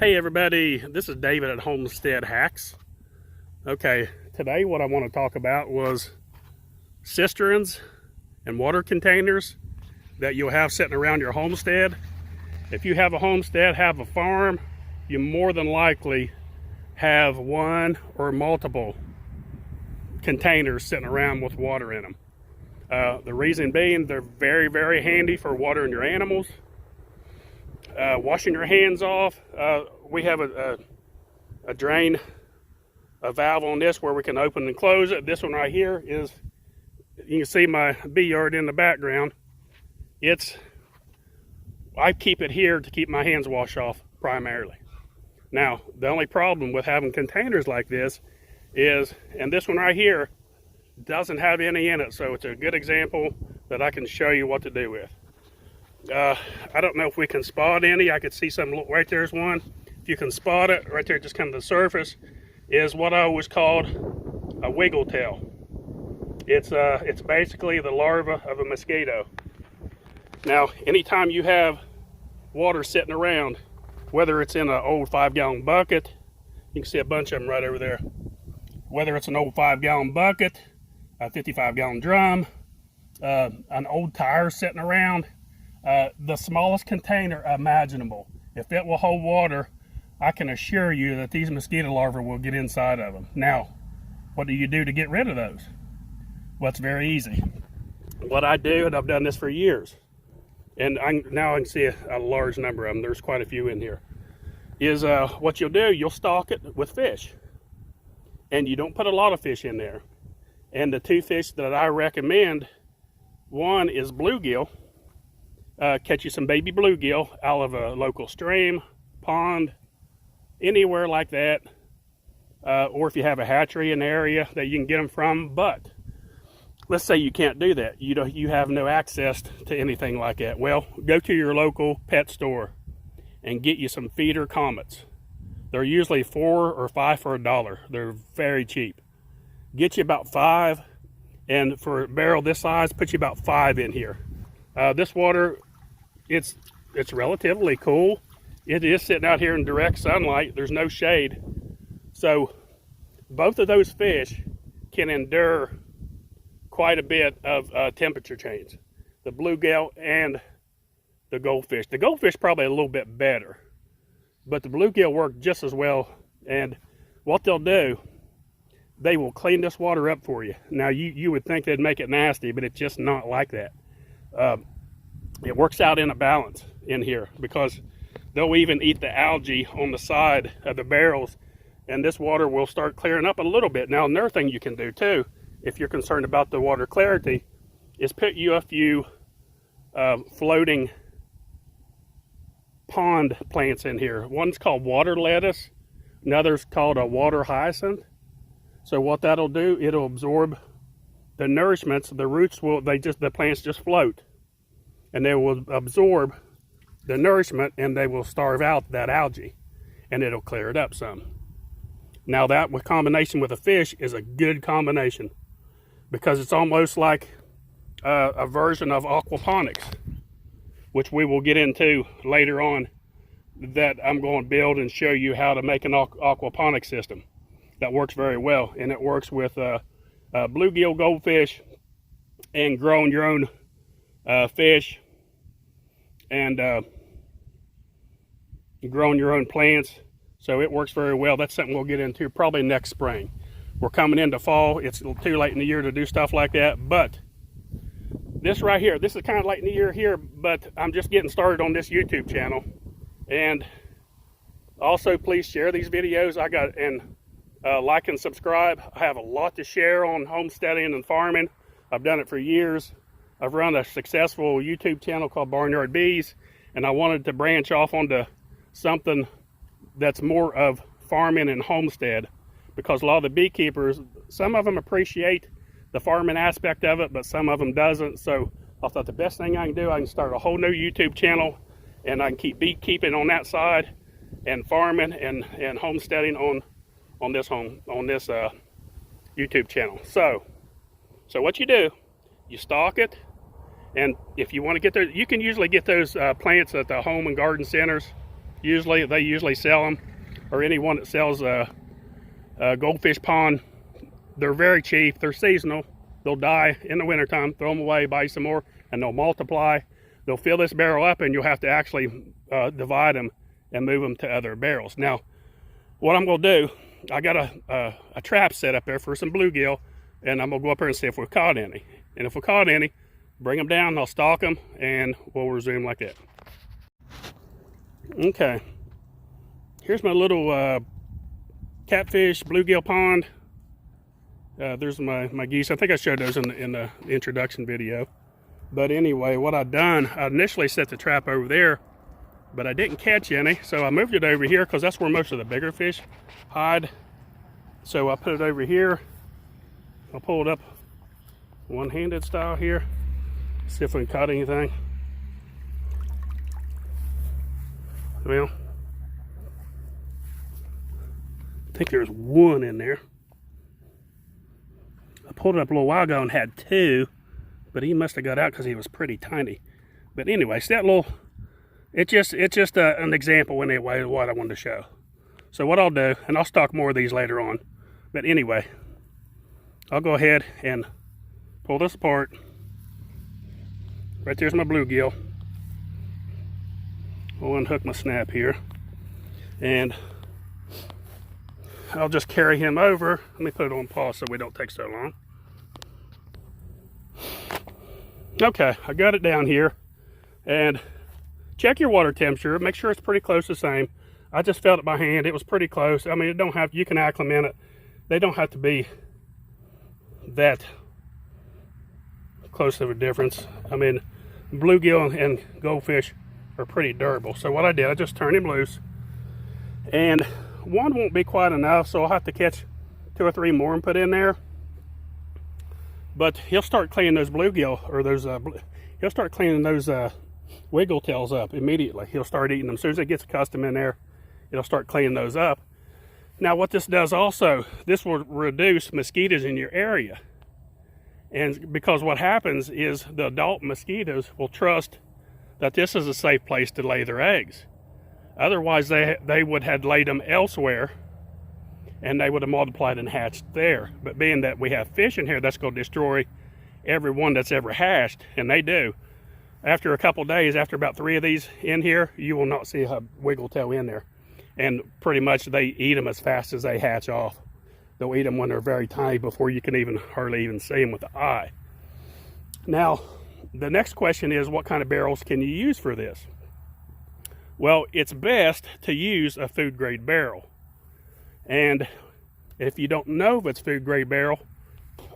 Hey everybody, this is David at Homestead Hacks. Okay, today what I want to talk about was cisterns and water containers that you'll have sitting around your homestead. If you have a homestead, have a farm, you more than likely have one or multiple containers sitting around with water in them. The reason being, they're very, very handy for watering your animals. Washing your hands off. We have a drain, a valve on this where we can open and close it. This one right here is, you can see my bee yard in the background. I keep it here to keep my hands washed off primarily. Now, the only problem with having containers like this is, and this one right here doesn't have any in it, so it's a good example that I can show you what to do with. I don't know if we can spot any. I could see some. Right there's one. If you can spot it, right there, just come to the surface, is what I always called a wiggle tail. It's basically the larva of a mosquito. Now, anytime you have water sitting around, whether it's in an old 5-gallon bucket, you can see a bunch of them right over there. Whether it's an old 5-gallon bucket, a 55-gallon drum, an old tire sitting around. The smallest container imaginable, if it will hold water, I can assure you that these mosquito larvae will get inside of them. Now, what do you do to get rid of those? Well, it's very easy. What I do, and I've done this for years, and now I can see a large number of them, there's quite a few in here, is what you'll do, you'll stock it with fish. And you don't put a lot of fish in there. And the two fish that I recommend, one is bluegill. Catch you some baby bluegill out of a local stream, pond, anywhere like that, or if you have a hatchery in the area that you can get them from. But let's say you can't do that, you have no access to anything like that. Well, go to your local pet store and get you some feeder comets. They're usually $4 or $5 for $1. They're very cheap. Get you about 5, and for a barrel this size, put you about 5 in here. This water, it's relatively cool. It is sitting out here in direct sunlight. There's no shade. So both of those fish can endure quite a bit of temperature change. The bluegill and the goldfish. The goldfish probably a little bit better, but the bluegill work just as well. And what they'll do, they will clean this water up for you. Now you would think they'd make it nasty, but it's just not like that. It works out in a balance in here, because they'll even eat the algae on the side of the barrels, and this water will start clearing up a little bit. Now, another thing you can do too, if you're concerned about the water clarity, is put you a few floating pond plants in here. One's called water lettuce, another's called a water hyacinth. So what that'll do, it'll absorb the nourishments. The roots will, the plants just float, and they will absorb the nourishment, and they will starve out that algae, and it'll clear it up some. Now that, with combination with a fish, is a good combination, because it's almost like a version of aquaponics, which we will get into later on, that I'm going to build and show you how to make an aquaponic system that works very well. And it works with bluegill, goldfish, and growing your own fish, and growing your own plants. So it works very well. That's something we'll get into probably next spring. We're coming into fall. It's a little too late in the year to do stuff like that, but this right here, this is kind of late in the year here, but I'm just getting started on this YouTube channel. And also, please share these videos. Like and subscribe. I have a lot to share on homesteading and farming. I've done it for years. I've run a successful YouTube channel called Barnyard Bees, and I wanted to branch off onto something that's more of farming and homestead, because a lot of the beekeepers, some of them appreciate the farming aspect of it, but some of them doesn't. So I thought the best thing I can do, I can start a whole new YouTube channel, and I can keep beekeeping on that side, and farming and homesteading on this YouTube channel. So what you do, you stock it, and if you want to get those, you can usually get those plants at the home and garden centers. They usually sell them, or anyone that sells a goldfish pond. They're very cheap. They're seasonal. They'll die in the wintertime. Throw them away, buy some more, and they'll multiply. They'll fill this barrel up, and you'll have to actually divide them and move them to other barrels. Now, what I'm going to do, I got a trap set up there for some bluegill, and I'm going to go up there and see if we caught any. And if we caught any, bring them down, I'll stalk them, and we'll resume like that. Okay, here's my little catfish bluegill pond. There's my geese. I think I showed those in the introduction video. But anyway, what I've done, I initially set the trap over there, but I didn't catch any, so I moved it over here because that's where most of the bigger fish hide. So I put it over here. I'll pull it up one-handed style here, see if we can caught anything. Well, I think there's one in there. I pulled it up a little while ago and had two, but he must have got out because he was pretty tiny. But anyway, it's that little, it's just an example anyway of what I wanted to show. So what I'll do, and I'll stock more of these later on, but anyway, I'll go ahead and pull this apart. Right there's my bluegill. I'll unhook my snap here, and I'll just carry him over. Let me put it on pause so we don't take so long. Okay, I got it down here, and check your water temperature. Make sure it's pretty close to the same. I just felt it by hand. It was pretty close. I mean, it don't have, you can acclimate it. They don't have to be that close of a difference. I mean, bluegill and goldfish are pretty durable. So what I did, I just turned him loose, and one won't be quite enough, so I'll have to catch 2 or 3 more and put in there. But he'll start cleaning those bluegill, or those he'll start cleaning those wiggle tails up immediately. He'll start eating them as soon as it gets accustomed in there. It'll start cleaning those up. Now what this does also, this will reduce mosquitoes in your area. And because what happens is the adult mosquitoes will trust that this is a safe place to lay their eggs. Otherwise they would have laid them elsewhere, and they would have multiplied and hatched there. But being that we have fish in here, that's going to destroy every one that's ever hatched, and they do. After a couple days, after about 3 of these in here, you will not see a wiggle tail in there. And pretty much they eat them as fast as they hatch off. They'll eat them when they're very tiny before you can even hardly even see them with the eye. Now, the next question is, what kind of barrels can you use for this? Well, it's best to use a food grade barrel. And if you don't know if it's food grade barrel,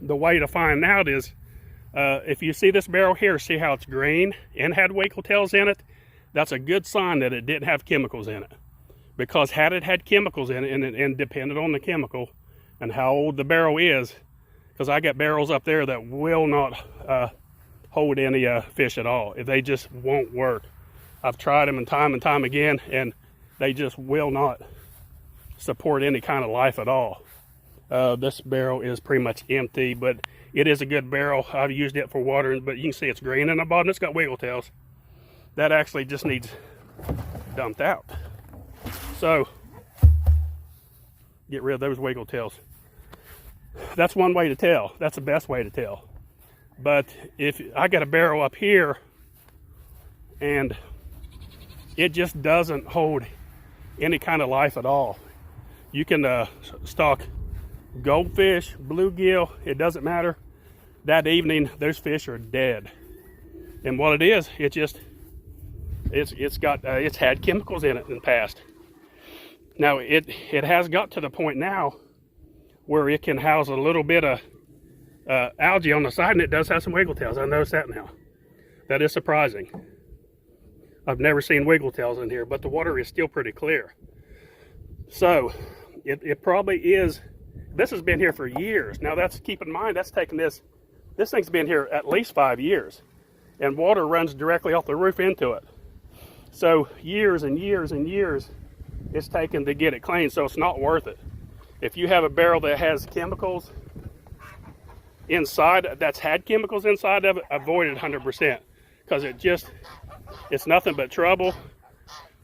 the way to find out is, if you see this barrel here, see how it's green and had wiggle tails in it? That's a good sign that it didn't have chemicals in it. Because had it had chemicals in it, and depended on the chemical and how old the barrel is, because I got barrels up there that will not hold any fish at all. They just won't work. I've tried them and time again, and they just will not support any kind of life at all. This barrel is pretty much empty, but it is a good barrel. I've used it for watering, but you can see it's green in the bottom. It's got wiggle tails. That actually just needs dumped out. So get rid of those wiggle tails. That's one way to tell. That's the best way to tell. But if I got a barrel up here and it just doesn't hold any kind of life at all, you can stock goldfish, bluegill, it doesn't matter. That evening, those fish are dead. And what it is, it's had chemicals in it in the past. Now it has got to the point now where it can house a little bit of algae on the side, and it does have some wiggle tails. I noticed that now. That is surprising. I've never seen wiggle tails in here, but the water is still pretty clear. So it probably is. This has been here for years. Now that's, keep in mind, that's taken this thing's been here at least 5 years, and water runs directly off the roof into it. So years and years and years it's taken to get it clean, so it's not worth it. If you have a barrel that has chemicals inside, that's had chemicals inside of it, avoid it 100%, because it's nothing but trouble.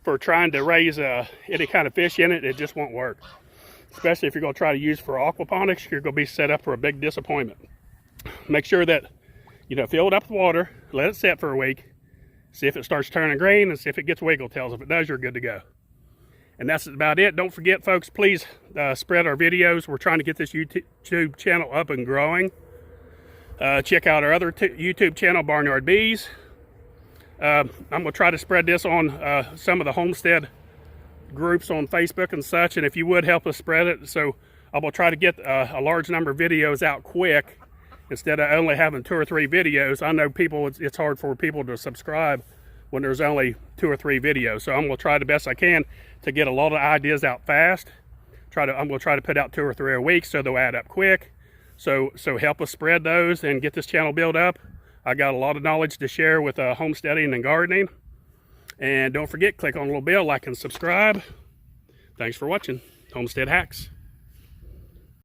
for trying to raise any kind of fish in it, it just won't work. Especially if you're going to try to use for aquaponics, you're going to be set up for a big disappointment. Make sure that, you know, fill it up with water, let it set for a week, see if it starts turning green, and see if it gets wiggle tails. If it does, you're good to go. And that's about it. Don't forget, folks, please spread our videos. We're trying to get this YouTube channel up and growing. Check out our other YouTube channel, Barnyard Bees. I'm going to try to spread this on some of the homestead groups on Facebook and such, and if you would help us spread it, so I will try to get a large number of videos out quick instead of only having 2 or 3 videos. I know people, it's hard for people to subscribe when there's only 2 or 3 videos, so I'm going to try the best I can to get a lot of ideas out fast. I'm going to try to put out 2 or 3 a week so they'll add up quick. So help us spread those and get this channel built up. I got a lot of knowledge to share with homesteading and gardening. And don't forget, click on the little bell, like and subscribe. Thanks for watching Homestead Hacks.